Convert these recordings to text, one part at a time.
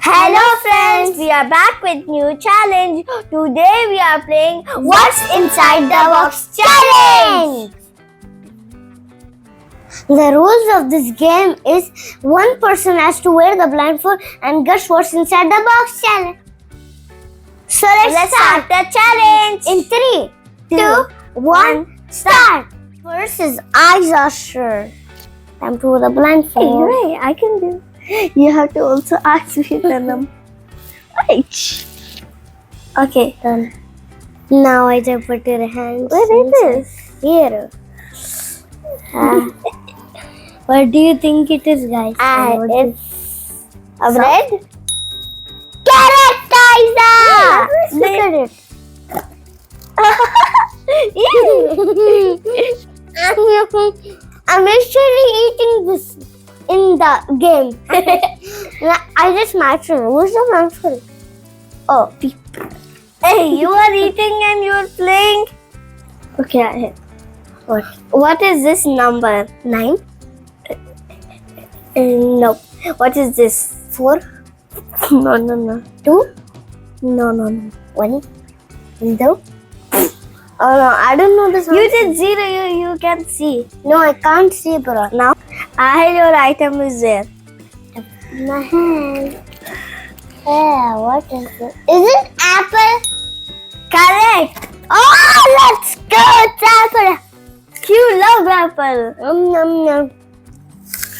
Hello friends, we are back with new challenge. Today we are playing What's Inside the Box Challenge. The rules of this game is one person has to wear the blindfold and guess what's inside the box challenge. So let's start the challenge. in 3, 2, 1, start. First is Aiza's shirt. Time to wear the blindfold. Hey, I can do. You have to also ask me the Okay, Done. Now I just put your hands. Where is this? Here. What do you think it is, guys? It's a bread. Correct, Aiza! Look at it. I'm actually eating this in the game. I just matched it. Who's the blindfold? Oh, hey, you are eating and you are playing. Okay, I hit. What is this number? 9. No. What is this? 4. No. 2. No. 1. 0. Oh no, I don't know this. You did 0. You can see. No, I can't see, bro. Now, your item is there. My hand. Yeah, what is it? Is it apple? Correct. Oh, let's go. It's apple. You love apple. Nom.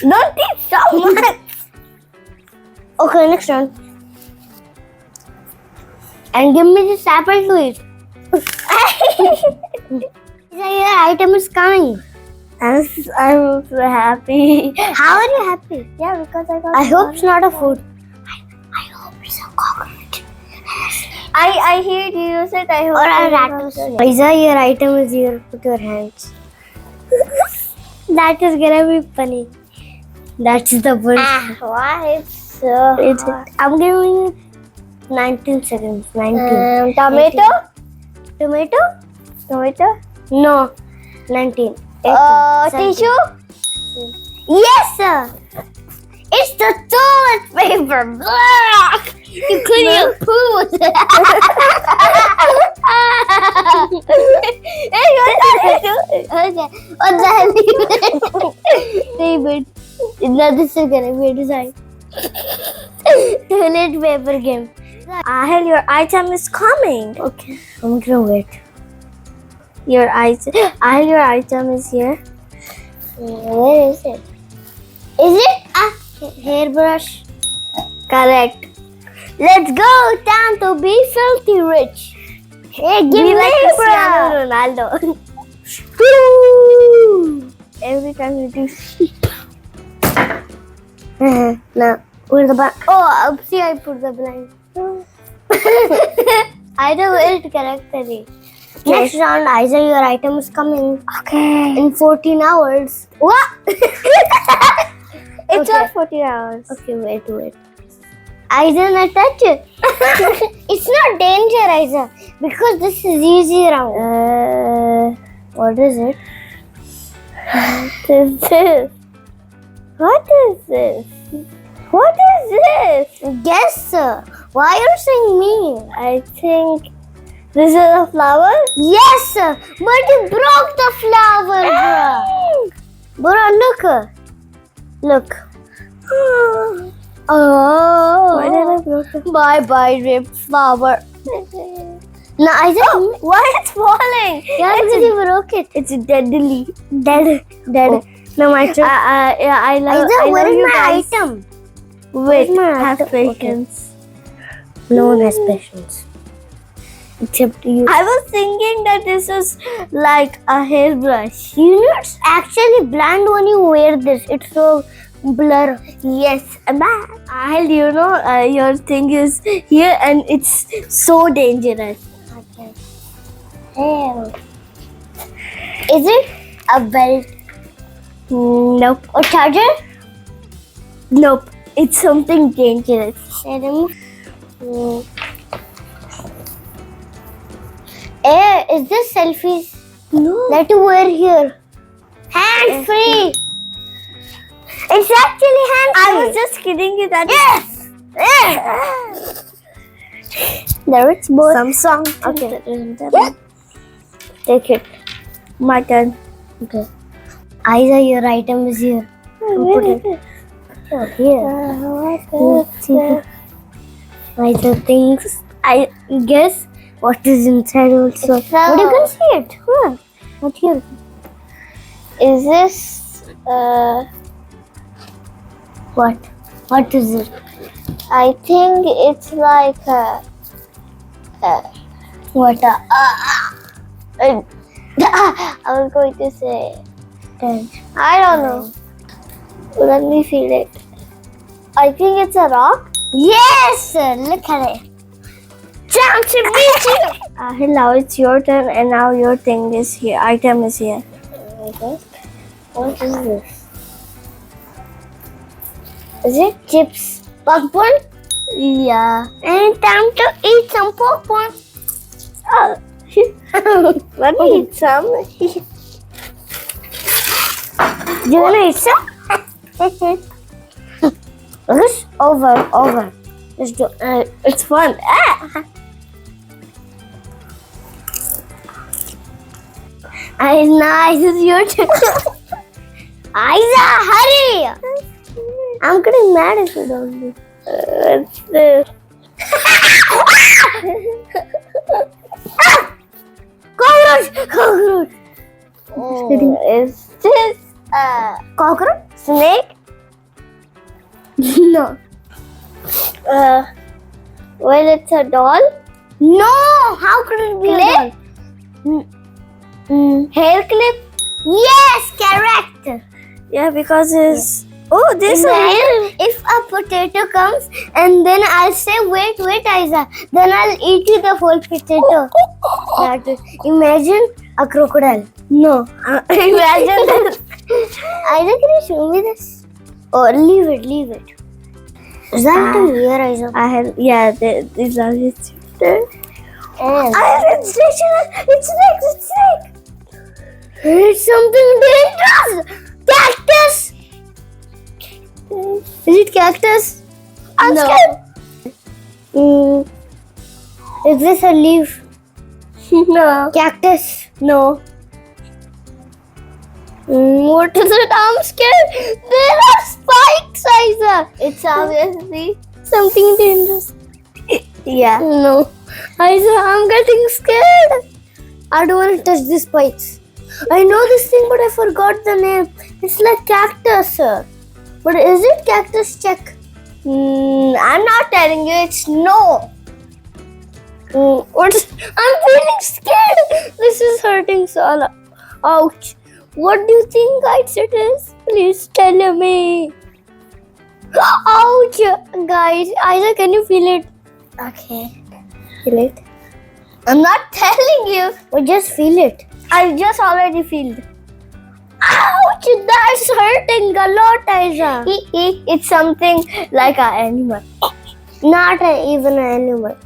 Don't eat so much. Okay, next one. And give me this apple to eat. Your item is coming. I'm so happy. How are you happy? Yeah, because I got. I hope it's not a food. I hope it's a cockroach. I heard you said I hope. Or a rattlesnake. Aiza, your item is here. Put your hands. That is gonna be funny. That's the worst. Why it's so hard? I'm giving you 19 seconds. 19. Tomato? Tomato? No. 19. 18, 17. Tissue? Yes, sir. It's the toilet paper. Blah! You clean your poo with it. Hey, what What the hell? Leave it. Now this is gonna be a design. Toilet paper game. Ahil, your item is coming. Okay, I'm gonna wait. Your Ahil, your item is here. Where is it? Is it a hairbrush? Correct. Let's go down to be filthy rich. Hey, give Be me like bro. Cristiano Ronaldo. Every time you do. No, where's the blind? Oh, oopsie, I put the blind. I do it correctly. Next round, Aiza, your item is coming. Okay. In 14 hours. What? It's Okay. not 40 hours. Okay, wait. Aiza, not touch it. It's not danger, Aiza, because this is easy round. What is it? What is this? What is this? What is this? Guess, sir. Why are you saying me? I think this is a flower. Yes, sir. But you broke the flower, bro. Bro, look. Oh. Why did I broke it? Bye, ripped flower. No, I said. Why it's falling? Yeah, because you broke it. It's deadly. Dead. Oh. No, my turn. I love. Aiza, where is you my guys. item? Wait, Where's my have item? patience. No one has patience. Except you. I was thinking that this is like a hairbrush. You know, it's actually blind when you wear this. It's so blur. Yes, Ahil, you know, your thing is here and it's so dangerous. Okay. Hell. Is it a belt? Nope. Or charger? Nope. It's something dangerous. Is this selfies No. that you wear here? Hands free. It's actually hands free. I was just kidding you that. Yes. Lyrics, boy. Some song. Okay. Yeah. Take it. My turn. Okay. Aiza, your item is here. Put it. Oh, here. Aiza thinks. I guess what is inside also. But you can see it. Huh. Not here. Is this What? What is it? I think it's like What? I was going to say I don't know. Let me feel it. I think it's a rock. Yes! Look at it. Jump to beat you. Now it's your turn, and now your thing is here. Item is here. Okay. What is this? Is it Chips. popcorn? Yeah. And time to eat some popcorn. Oh. Let me eat some. Do you want to eat some? This over. Let's do. It's fun. Nice. It's your turn. Aiza, hurry! I'm getting mad if you don't do. What's this? Cockroach. Is this a Cockroach? snake? No. Well, it's a doll. No. How could it be a Clip? doll? Hair clip? Yes, correct. Yeah, because it's. Oh, this Then if a potato comes and then I'll say, wait, Aiza. Then I'll eat you the whole potato. That is, imagine a crocodile. No. Imagine this. Aiza, can you show me this? Oh, leave it. Is that here, Aiza? I have. Yeah, these are his. And It's snake. it's something dangerous. Cactus. Is it cactus? I'm No. scared. Is this a leaf? No. Cactus? No. What is it? I'm scared. There are spikes, Aiza. It's obviously something dangerous. Yeah. No. Aiza, I'm getting scared. I don't want to touch these spikes. I know this thing, but I forgot the name. It's like cactus. But is it cactus? Check. I'm not telling you. It's no. What's? I'm feeling scared. This is hurting so a lot. Ouch. What do you think, guys, it is? Please tell me. Ouch. Guys, Aiza, can you feel it? Okay. Feel it? I'm not telling you. But just feel it. I just already feel it. Ouch. That's hurting a lot, Aiza. It's something like an animal. Not even an animal.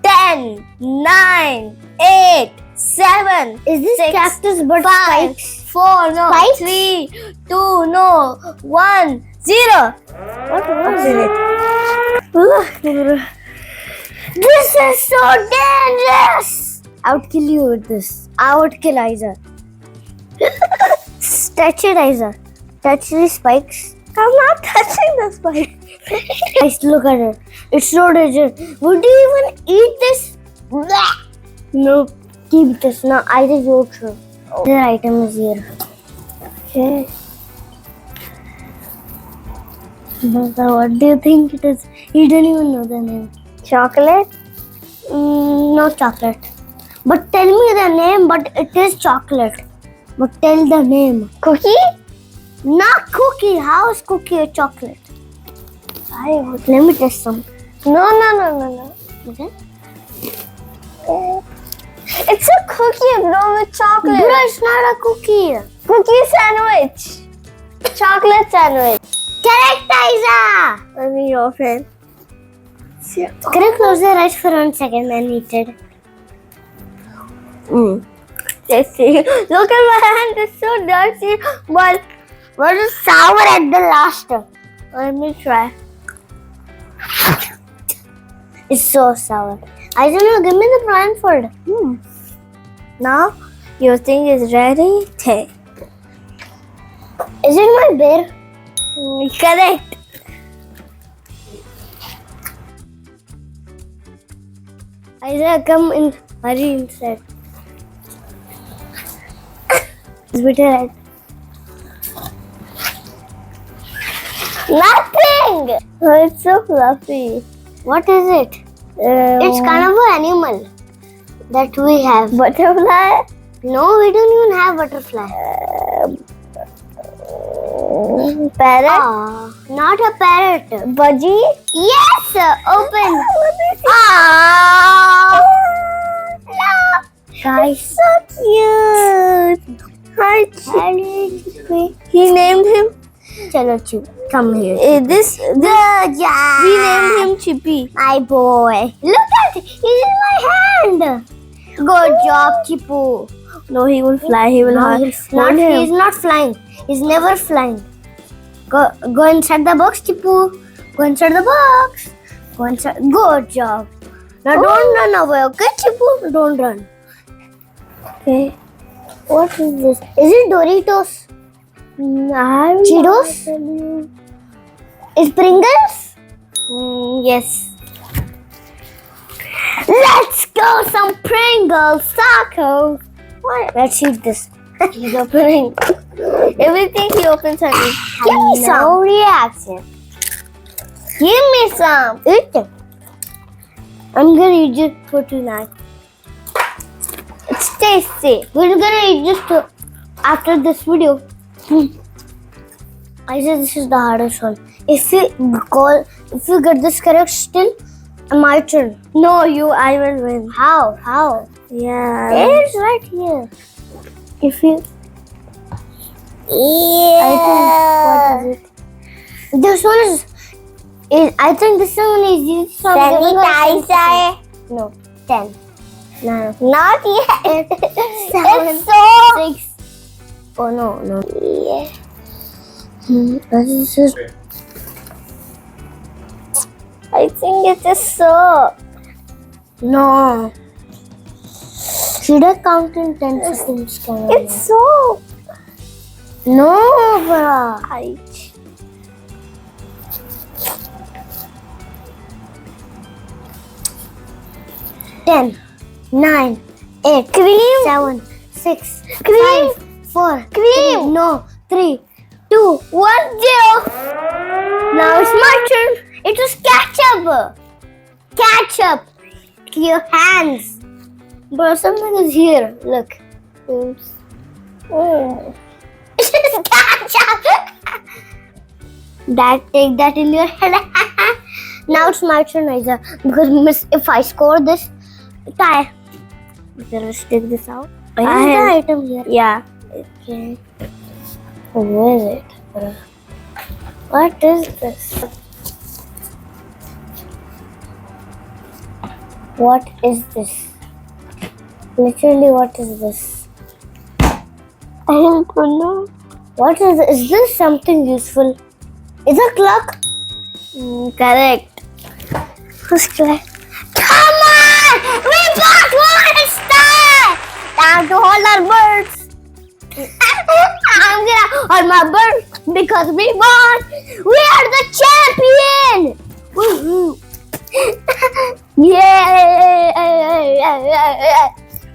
10, 9, 8, 7. Is this Six, cactus but 5, spikes? 4, no. Spikes? 3, 2, no. 1, 0. What was it? This is so dangerous. I would kill you with this. I would kill Aiza. Touch it, Aiza. Touch the spikes. I'm not touching the spike. Guys, look at it. It's so dangerous. Would you even eat this? No. Keep this. Now, Aiza, your turn. The item is here. Okay. So what do you think it is? You don't even know the name. Chocolate? No chocolate. But tell me the name, but it is chocolate. But tell the name. Cookie? Not cookie. How is cookie a chocolate? Let me test some. No. Okay. It's a cookie, bro, with chocolate. Bro, it's not a cookie. Cookie sandwich. Chocolate sandwich. Correct, Aiza. Let me open. Can you close your eyes for 1 second and eat it? Tasty. Look at my hand, it's so dirty, but it's sour at the last. let me try. It's so sour. I don't know. Give me the blindfold. Now your thing is ready. Take. Is it my bear? Correct. Aiza, come in. Hurry inside. It's better right. Nothing. Oh, it's so fluffy. What is it? It's kind of an animal that we have. Butterfly. No, we don't even have butterfly. Parrot. Not a parrot. Budgie. Yes, open. No. Guys, so cute. Hi, Chippy. He named him. Chalo, come here. This. Good job. We named him Chippy. My boy. Look at it. He's in my hand. Good job, Chipu. No, he will fly. He will hold him. He's not flying. He's never flying. Go inside the box, Chipu. Go inside the box. Go inside. Good job. Now don't run away, okay, Chipu? Don't run. Okay. What is this? Is it Doritos? Cheetos? Is Pringles? Yes. Let's go some Pringles tacos. What? Let's eat this. He's opening. Everything he opens, honey. Give me some. No reaction. Give me some. Eat it. I'm gonna eat it for tonight. It's tasty. We're gonna eat this after this video. I said this is the hardest one. If you get this correct, still my turn. No, I will win. How? Yeah. It's right here. If you. I think, what is it? This one is I think this one is easy. So I'm giving her Sanitizer. No, 10. No. Not yet. 7, It's so. 6. Oh no. Yeah. This is I think it is so. no. Should I count in 10 seconds? It's so. No, bruh. Ouch. Ten, 9, 8, Cream. 7, 6, Cream. 5, 4, Cream. no, 3, 2, 1, 0. Now it's my turn. it was ketchup. Ketchup. Your hands. Bro, something is here. Look. Oops. It's ketchup. Take that in your head. Now it's my turn, Aiza. Because if I score this, tie. Let's take this out. Is the item here? Yeah. Okay. Where is it? What is this? What is this? Literally, what is this? I don't know. What is this? Is this something useful? Is a clock? Correct. Who's clock? Come on! We bought one star! Time to hold our birds. I'm gonna hold my birds because we won. We are the champion. Woohoo! Yay!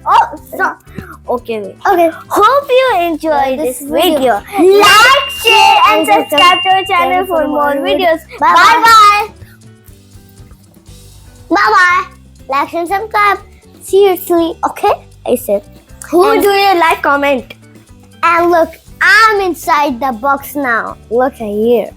Oh, stop. Okay, wait. Okay. Hope you enjoyed this video. Like, Share and subscribe to our channel for more videos. Bye-bye. Bye-bye. Like and subscribe. Seriously, okay? I said. Who do you like? Comment. And look, I'm inside the box now. Look at here.